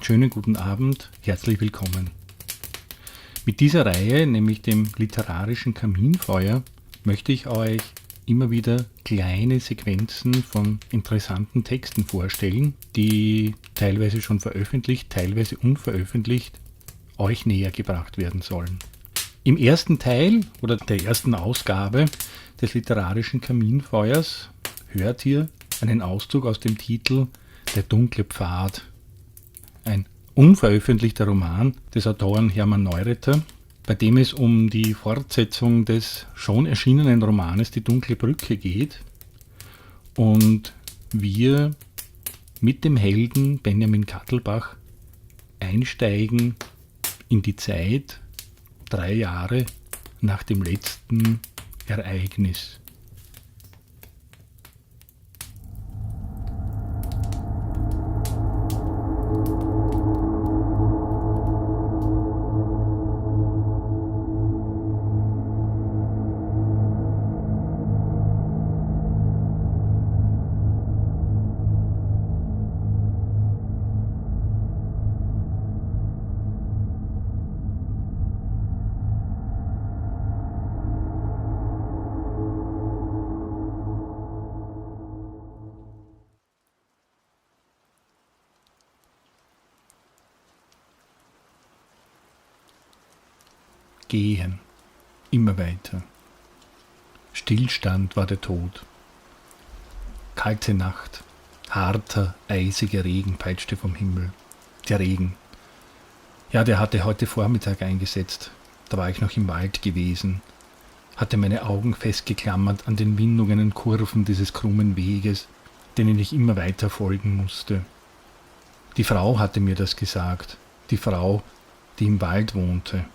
schönen guten Abend, herzlich willkommen. Mit dieser Reihe, nämlich dem literarischen Kaminfeuer, möchte ich euch immer wieder kleine Sequenzen von interessanten Texten vorstellen, die teilweise schon veröffentlicht, teilweise unveröffentlicht, euch näher gebracht werden sollen. Im ersten Teil oder der ersten Ausgabe des literarischen Kaminfeuers hört ihr einen Auszug aus dem Titel Der dunkle Pfad, ein unveröffentlichter Roman des Autoren Hermann Neuretter, bei dem es um die Fortsetzung des schon erschienenen Romanes Die dunkle Brücke geht und wir mit dem Helden Benjamin Kattelbach einsteigen in die Zeit 3 Jahre nach dem letzten Ereignis. Gehen, immer weiter. Stillstand war der Tod. Kalte Nacht, harter, eisiger Regen peitschte vom Himmel. Der Regen. Ja, der hatte heute Vormittag eingesetzt. Da war ich noch im Wald gewesen, hatte meine Augen festgeklammert an den Windungen und Kurven dieses krummen Weges, denen ich immer weiter folgen musste. Die Frau hatte mir das gesagt, die Frau, die im Wald wohnte.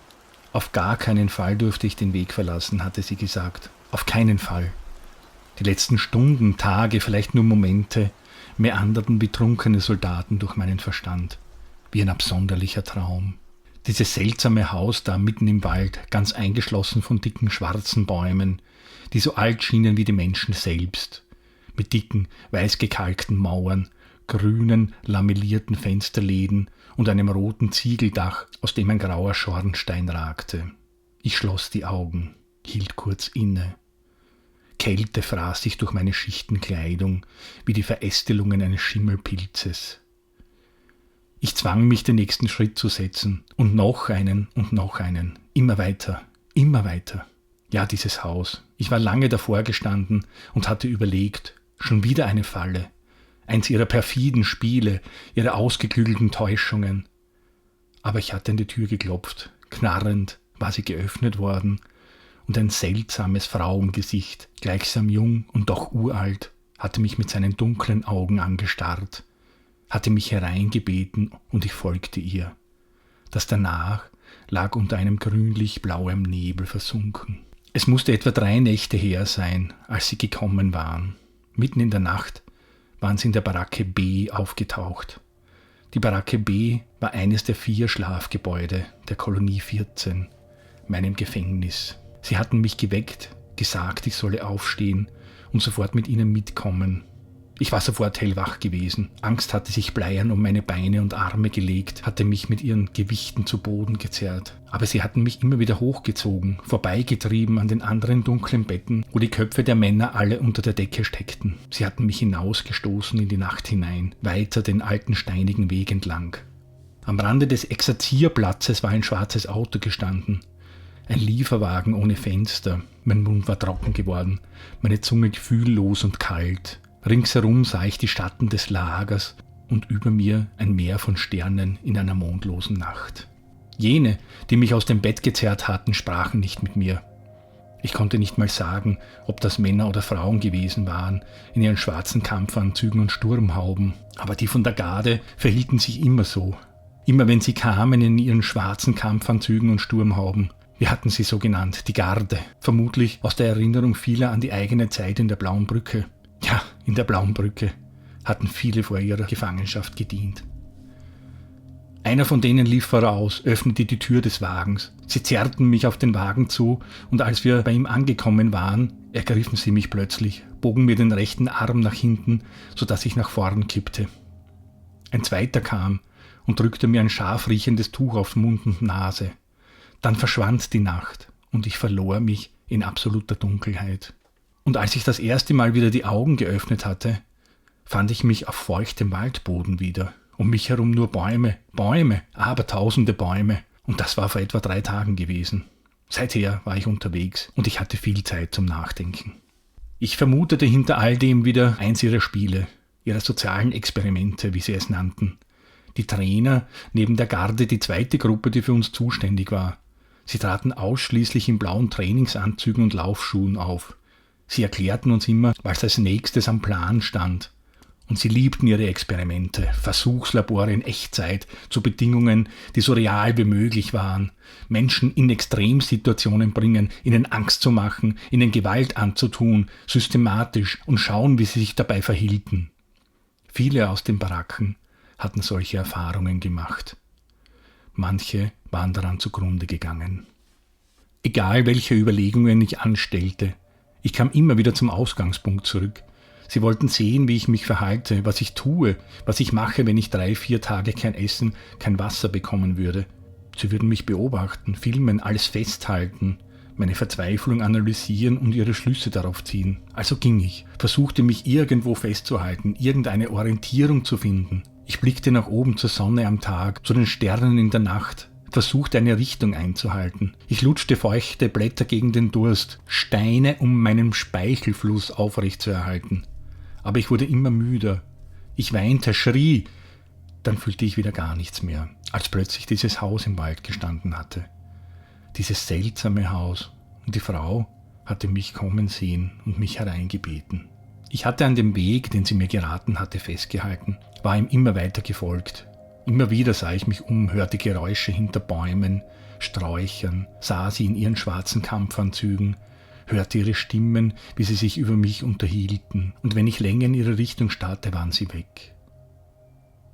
Auf gar keinen Fall durfte ich den Weg verlassen, hatte sie gesagt. Auf keinen Fall. Die letzten Stunden, Tage, vielleicht nur Momente, meanderten wie trunkene Soldaten durch meinen Verstand. Wie ein absonderlicher Traum. Dieses seltsame Haus da mitten im Wald, ganz eingeschlossen von dicken schwarzen Bäumen, die so alt schienen wie die Menschen selbst. Mit dicken, weiß gekalkten Mauern, grünen, lamellierten Fensterläden und einem roten Ziegeldach, aus dem ein grauer Schornstein ragte. Ich schloss die Augen, hielt kurz inne. Kälte fraß sich durch meine Schichtenkleidung, wie die Verästelungen eines Schimmelpilzes. Ich zwang mich, den nächsten Schritt zu setzen, und noch einen, immer weiter, immer weiter. Ja, dieses Haus. Ich war lange davor gestanden und hatte überlegt, schon wieder eine Falle. Eins ihrer perfiden Spiele, ihre ausgeklügelten Täuschungen. Aber ich hatte an die Tür geklopft, knarrend war sie geöffnet worden, und ein seltsames Frauengesicht, gleichsam jung und doch uralt, hatte mich mit seinen dunklen Augen angestarrt, hatte mich hereingebeten und ich folgte ihr. Das danach lag unter einem grünlich-blauem Nebel versunken. Es musste etwa 3 Nächte her sein, als sie gekommen waren. Mitten in der Nacht waren sie in der Baracke B aufgetaucht. Die Baracke B war eines der 4 Schlafgebäude der Kolonie 14, meinem Gefängnis. Sie hatten mich geweckt, gesagt, ich solle aufstehen und sofort mit ihnen mitkommen. Ich war sofort hellwach gewesen. Angst hatte sich bleiern um meine Beine und Arme gelegt, hatte mich mit ihren Gewichten zu Boden gezerrt. Aber sie hatten mich immer wieder hochgezogen, vorbeigetrieben an den anderen dunklen Betten, wo die Köpfe der Männer alle unter der Decke steckten. Sie hatten mich hinausgestoßen in die Nacht hinein, weiter den alten steinigen Weg entlang. Am Rande des Exerzierplatzes war ein schwarzes Auto gestanden. Ein Lieferwagen ohne Fenster. Mein Mund war trocken geworden, meine Zunge gefühllos und kalt. Ringsherum sah ich die Schatten des Lagers und über mir ein Meer von Sternen in einer mondlosen Nacht. Jene, die mich aus dem Bett gezerrt hatten, sprachen nicht mit mir. Ich konnte nicht mal sagen, ob das Männer oder Frauen gewesen waren, in ihren schwarzen Kampfanzügen und Sturmhauben. Aber die von der Garde verhielten sich immer so. Immer wenn sie kamen in ihren schwarzen Kampfanzügen und Sturmhauben. Wir hatten sie so genannt, die Garde. Vermutlich aus der Erinnerung vieler an die eigene Zeit in der Blauen Brücke. Ja, in der Blauen Brücke hatten viele vor ihrer Gefangenschaft gedient. Einer von denen lief voraus, öffnete die Tür des Wagens. Sie zerrten mich auf den Wagen zu und als wir bei ihm angekommen waren, ergriffen sie mich plötzlich, bogen mir den rechten Arm nach hinten, sodass ich nach vorn kippte. Ein zweiter kam und drückte mir ein scharf riechendes Tuch auf Mund und Nase. Dann verschwand die Nacht und ich verlor mich in absoluter Dunkelheit. Und als ich das erste Mal wieder die Augen geöffnet hatte, fand ich mich auf feuchtem Waldboden wieder. Um mich herum nur Bäume, Bäume, aber tausende Bäume. Und das war vor etwa 3 Tagen gewesen. Seither war ich unterwegs und ich hatte viel Zeit zum Nachdenken. Ich vermutete hinter all dem wieder eins ihrer Spiele, ihrer sozialen Experimente, wie sie es nannten. Die Trainer neben der Garde die zweite Gruppe, die für uns zuständig war. Sie traten ausschließlich in blauen Trainingsanzügen und Laufschuhen auf. Sie erklärten uns immer, was als nächstes am Plan stand. Und sie liebten ihre Experimente, Versuchslabore in Echtzeit, zu Bedingungen, die so real wie möglich waren, Menschen in Extremsituationen bringen, ihnen Angst zu machen, ihnen Gewalt anzutun, systematisch und schauen, wie sie sich dabei verhielten. Viele aus den Baracken hatten solche Erfahrungen gemacht. Manche waren daran zugrunde gegangen. Egal welche Überlegungen ich anstellte, ich kam immer wieder zum Ausgangspunkt zurück. Sie wollten sehen, wie ich mich verhalte, was ich tue, was ich mache, wenn ich 3-4 Tage kein Essen, kein Wasser bekommen würde. Sie würden mich beobachten, filmen, alles festhalten, meine Verzweiflung analysieren und ihre Schlüsse darauf ziehen. Also ging ich, versuchte mich irgendwo festzuhalten, irgendeine Orientierung zu finden. Ich blickte nach oben zur Sonne am Tag, zu den Sternen in der Nacht, versuchte eine Richtung einzuhalten. Ich lutschte feuchte Blätter gegen den Durst, Steine, um meinen Speichelfluss aufrechtzuerhalten. Aber ich wurde immer müder. Ich weinte, schrie. Dann fühlte ich wieder gar nichts mehr, als plötzlich dieses Haus im Wald gestanden hatte. Dieses seltsame Haus. Und die Frau hatte mich kommen sehen und mich hereingebeten. Ich hatte an dem Weg, den sie mir geraten hatte, festgehalten, war ihm immer weiter gefolgt. Immer wieder sah ich mich um, hörte Geräusche hinter Bäumen, Sträuchern, sah sie in ihren schwarzen Kampfanzügen, hörte ihre Stimmen, wie sie sich über mich unterhielten, und wenn ich länger in ihre Richtung starrte, waren sie weg.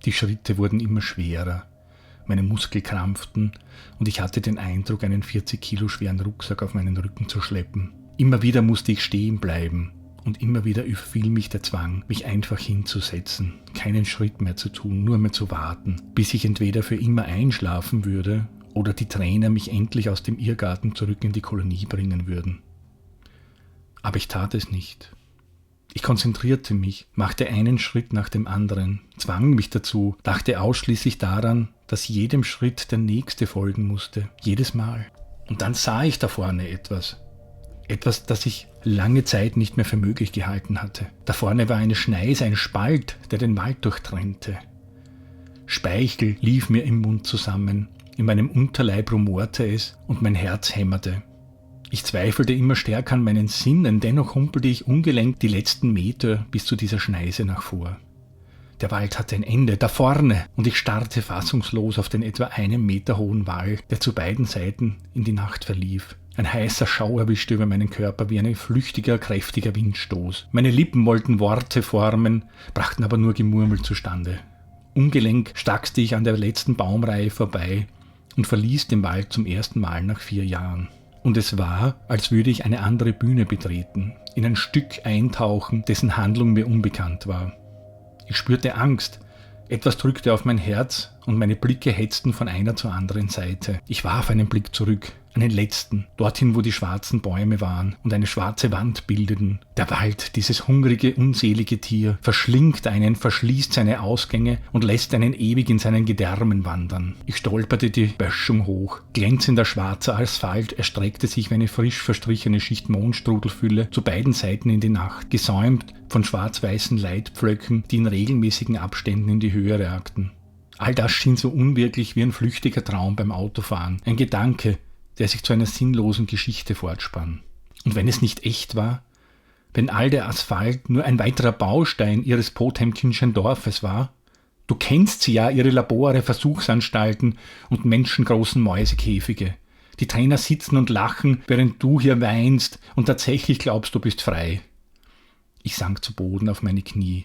Die Schritte wurden immer schwerer, meine Muskeln krampften und ich hatte den Eindruck, einen 40 Kilo schweren Rucksack auf meinen Rücken zu schleppen. Immer wieder musste ich stehen bleiben und immer wieder überfiel mich der Zwang, mich einfach hinzusetzen, keinen Schritt mehr zu tun, nur mehr zu warten, bis ich entweder für immer einschlafen würde oder die Trainer mich endlich aus dem Irrgarten zurück in die Kolonie bringen würden. Aber ich tat es nicht. Ich konzentrierte mich, machte einen Schritt nach dem anderen, zwang mich dazu, dachte ausschließlich daran, dass jedem Schritt der nächste folgen musste, jedes Mal. Und dann sah ich da vorne etwas. Etwas, das ich lange Zeit nicht mehr für möglich gehalten hatte. Da vorne war eine Schneise, ein Spalt, der den Wald durchtrennte. Speichel lief mir im Mund zusammen, in meinem Unterleib rumorte es und mein Herz hämmerte. Ich zweifelte immer stärker an meinen Sinnen, dennoch humpelte ich ungelenkt die letzten Meter bis zu dieser Schneise nach vor. Der Wald hatte ein Ende, da vorne, und ich starrte fassungslos auf den etwa 1 Meter hohen Wall, der zu beiden Seiten in die Nacht verlief. Ein heißer Schauer wischte über meinen Körper wie ein flüchtiger, kräftiger Windstoß. Meine Lippen wollten Worte formen, brachten aber nur Gemurmel zustande. Ungelenk stackste ich an der letzten Baumreihe vorbei und verließ den Wald zum ersten Mal nach 4 Jahren. Und es war, als würde ich eine andere Bühne betreten, in ein Stück eintauchen, dessen Handlung mir unbekannt war. Ich spürte Angst, etwas drückte auf mein Herz und meine Blicke hetzten von einer zur anderen Seite. Ich warf einen Blick zurück, einen letzten, dorthin, wo die schwarzen Bäume waren und eine schwarze Wand bildeten. Der Wald, dieses hungrige, unselige Tier, verschlingt einen, verschließt seine Ausgänge und lässt einen ewig in seinen Gedärmen wandern. Ich stolperte die Böschung hoch. Glänzender schwarzer Asphalt erstreckte sich wie eine frisch verstrichene Schicht Mondstrudelfülle zu beiden Seiten in die Nacht, gesäumt von schwarz-weißen Leitpflöcken, die in regelmäßigen Abständen in die Höhe ragten. All das schien so unwirklich wie ein flüchtiger Traum beim Autofahren, ein Gedanke, der sich zu einer sinnlosen Geschichte fortspann. Und wenn es nicht echt war, wenn all der Asphalt nur ein weiterer Baustein ihres Potemkinschen Dorfes war, du kennst sie ja, ihre Labore, Versuchsanstalten und menschengroßen Mäusekäfige. Die Trainer sitzen und lachen, während du hier weinst und tatsächlich glaubst, du bist frei. Ich sank zu Boden auf meine Knie.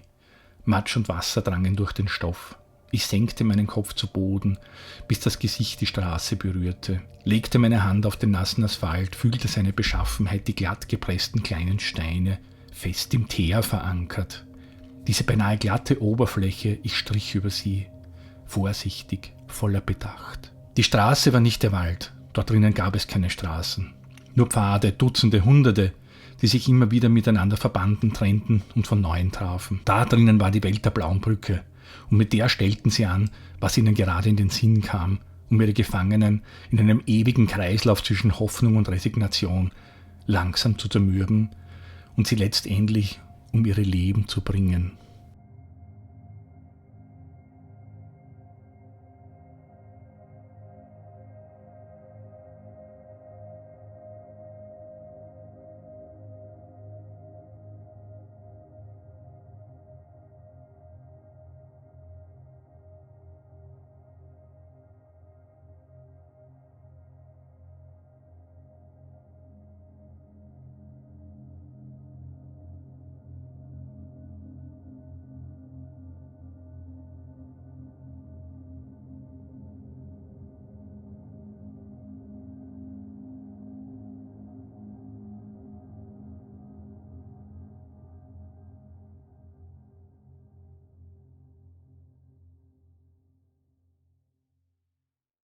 Matsch und Wasser drangen durch den Stoff. Ich senkte meinen Kopf zu Boden, bis das Gesicht die Straße berührte, legte meine Hand auf den nassen Asphalt, fühlte seine Beschaffenheit, die glatt gepressten kleinen Steine, fest im Teer verankert. Diese beinahe glatte Oberfläche, ich strich über sie. vorsichtig, voller Bedacht. Die Straße war nicht der Wald, dort drinnen gab es keine Straßen. Nur Pfade, Dutzende, Hunderte, die sich immer wieder miteinander verbanden, trennten und von Neuem trafen. Da drinnen war die Welt der Blauen Brücke, und mit der stellten sie an, was ihnen gerade in den Sinn kam, um ihre Gefangenen in einem ewigen Kreislauf zwischen Hoffnung und Resignation langsam zu zermürben und sie letztendlich um ihre Leben zu bringen.